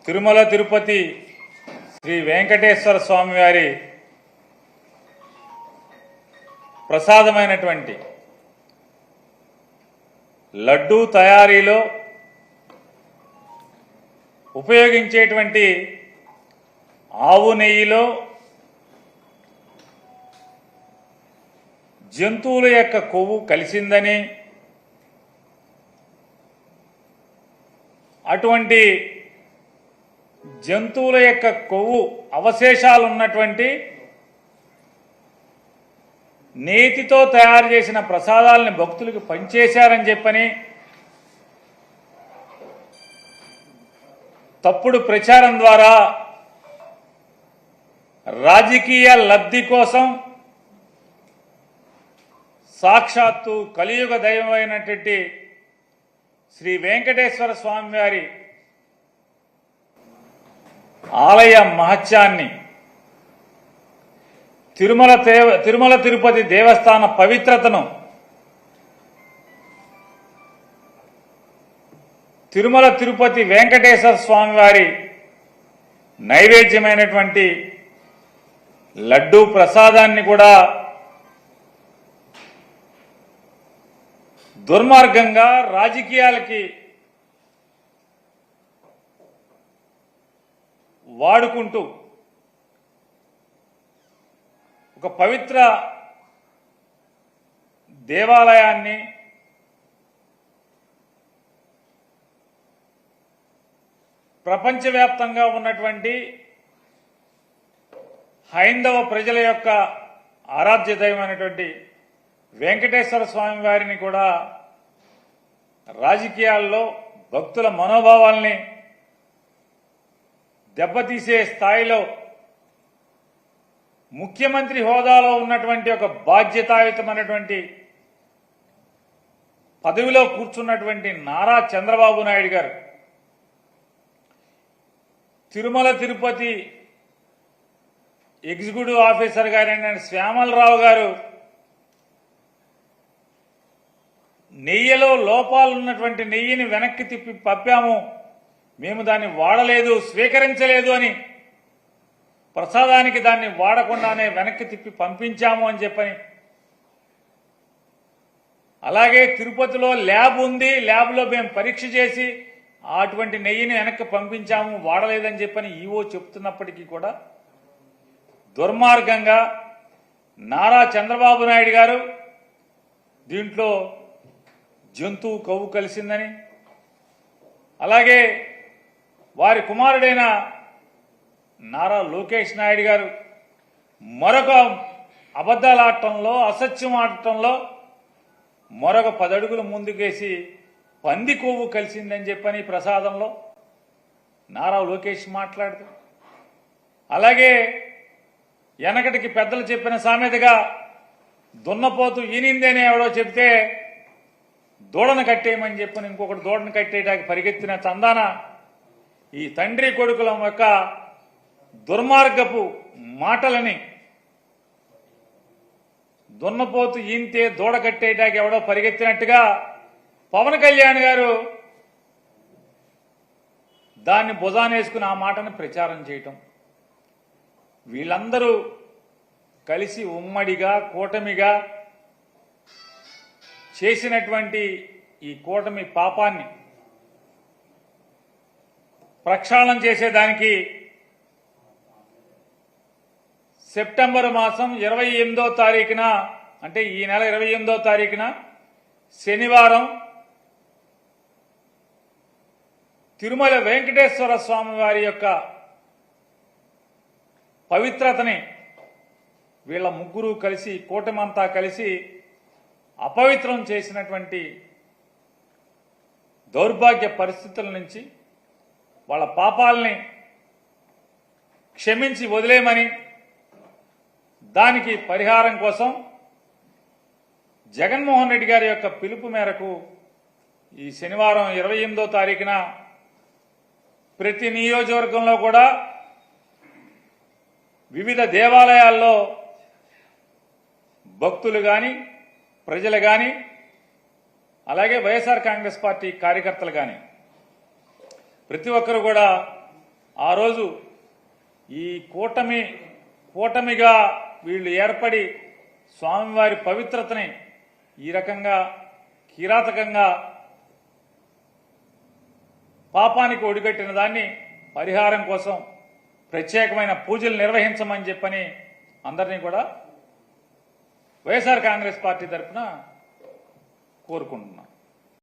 తిరుమల తిరుపతి శ్రీ వెంకటేశ్వర స్వామి వారి ప్రసాదమైనటువంటి లడ్డూ తయారీలో ఉపయోగించేటువంటి ఆవు నెయ్యిలో జంతువుల యొక్క కొవ్వు కలిసిందని, అటువంటి జంతువుల యొక్క కొవ్వు అవశేషాలు ఉన్నటువంటి నేతితో తయారు చేసిన ప్రసాదాలను భక్తులకు పంచేశారని చెప్పని తప్పుడు ప్రచారం ద్వారా రాజకీయ లబ్ధి కోసం సాక్షాత్తు కలియుగ దైవమైనటువంటి శ్రీ వెంకటేశ్వర స్వామి వారి ఆలయ మహత్యాన్ని, తిరుమల తిరుపతి దేవస్థాన పవిత్రతను, తిరుమల తిరుపతి వెంకటేశ్వర స్వామి వారి నైవేద్యమైనటువంటి లడ్డూ ప్రసాదాన్ని కూడా దుర్మార్గంగా రాజకీయాలకి వాడుకుంటూ ఒక పవిత్ర దేవాలయాన్ని ప్రపంచవ్యాప్తంగా ఉన్నటువంటి హైందవ ప్రజల యొక్క ఆరాధ్య దైవమైనటువంటి వెంకటేశ్వర స్వామి వారిని కూడా రాజకీయాల్లో భక్తుల మనోభావాల్ని దెబ్బతీసే స్థాయిలో ముఖ్యమంత్రి హోదాలో ఉన్నటువంటి ఒక బాధ్యతాయుతమైనటువంటి పదవిలో కూర్చున్నటువంటి నారా చంద్రబాబు నాయుడు గారు తిరుమల తిరుపతి ఎగ్జిక్యూటివ్ ఆఫీసర్ గారైన శ్యామలరావు గారు నెయ్యిలో లోపాలున్నటువంటి నెయ్యిని వెనక్కి తిప్పి పంపాము, మేము దాన్ని వాడలేదు, స్వీకరించలేదు అని, ప్రసాదానికి దాన్ని వాడకుండానే వెనక్కి తిప్పి పంపించాము అని చెప్పని, అలాగే తిరుపతిలో ల్యాబ్ ఉంది, ల్యాబ్లో మేము పరీక్ష చేసి అటువంటి నెయ్యిని వెనక్కి పంపించాము, వాడలేదని చెప్పని ఈవో చెప్తున్నప్పటికీ కూడా దుర్మార్గంగా నారా చంద్రబాబు నాయుడు గారు దీంట్లో జంతువు కొవ్వు కలిసిందని, అలాగే వారి కుమారుడైన నారా లోకేష్ నాయుడు గారు మరొక అబద్ధాలాడటంలో, అసత్యం ఆడటంలో మరొక 10 అడుగులు ముందుకేసి పంది కొవ్వు కలిసిందని చెప్పని ప్రసాదంలో నారా లోకేష్ మాట్లాడుతూ, అలాగే వెనకటికి పెద్దలు చెప్పిన సామెతగా దున్నపోతు ఈనిందేనే ఎవడో చెప్తే దూడను కట్టేయమని చెప్పని ఇంకొకటి దూడను కట్టేయడానికి పరిగెత్తిన చందాన ఈ తండ్రి కొడుకుల యొక్క దుర్మార్గపు మాటలని, దున్నపోతు ఈంతే దూడ కట్టేయడానికి ఎవడో పరిగెత్తినట్టుగా పవన్ కళ్యాణ్ గారు దాన్ని భుజానేసుకుని ఆ మాటను ప్రచారం చేయటం, వీళ్ళందరూ కలిసి ఉమ్మడిగా కూటమిగా చేసినటువంటి ఈ కూటమి పాపాన్ని ప్రక్షాళన చేసేదానికి సెప్టెంబర్ మాసం 28వ తారీఖున, అంటే ఈ నెల 28వ తారీఖున శనివారం తిరుమల వెంకటేశ్వర స్వామి వారి యొక్క పవిత్రతని వీళ్ళ ముగ్గురు కలిసి, కూటమంతా కలిసి అపవిత్రం చేసినటువంటి దౌర్భాగ్య పరిస్థితుల నుంచి వాళ్ళ పాపాలని క్షమించి వదిలేయమని, దానికి పరిహారం కోసం జగన్మోహన్ రెడ్డి గారి యొక్క పిలుపు మేరకు ఈ శనివారం 28వ తారీఖున ప్రతి నియోజకవర్గంలో కూడా వివిధ దేవాలయాల్లో భక్తులు కానీ, ప్రజలు కానీ, అలాగే వైఎస్ఆర్ కాంగ్రెస్ పార్టీ కార్యకర్తలు కానీ ప్రతి ఒక్కరు కూడా ఆ రోజు ఈ కూటమిగా వీళ్ళు ఏర్పడి స్వామివారి పవిత్రతని ఈ రకంగా కిరాతకంగా పాపానికి ఒడిగట్టిన దాన్ని పరిహారం కోసం ప్రత్యేకమైన పూజలు నిర్వహించమని చెప్పని అందరినీ కూడా వైఎస్ఆర్ కాంగ్రెస్ పార్టీ తరఫున కోరుకుంటున్నాం.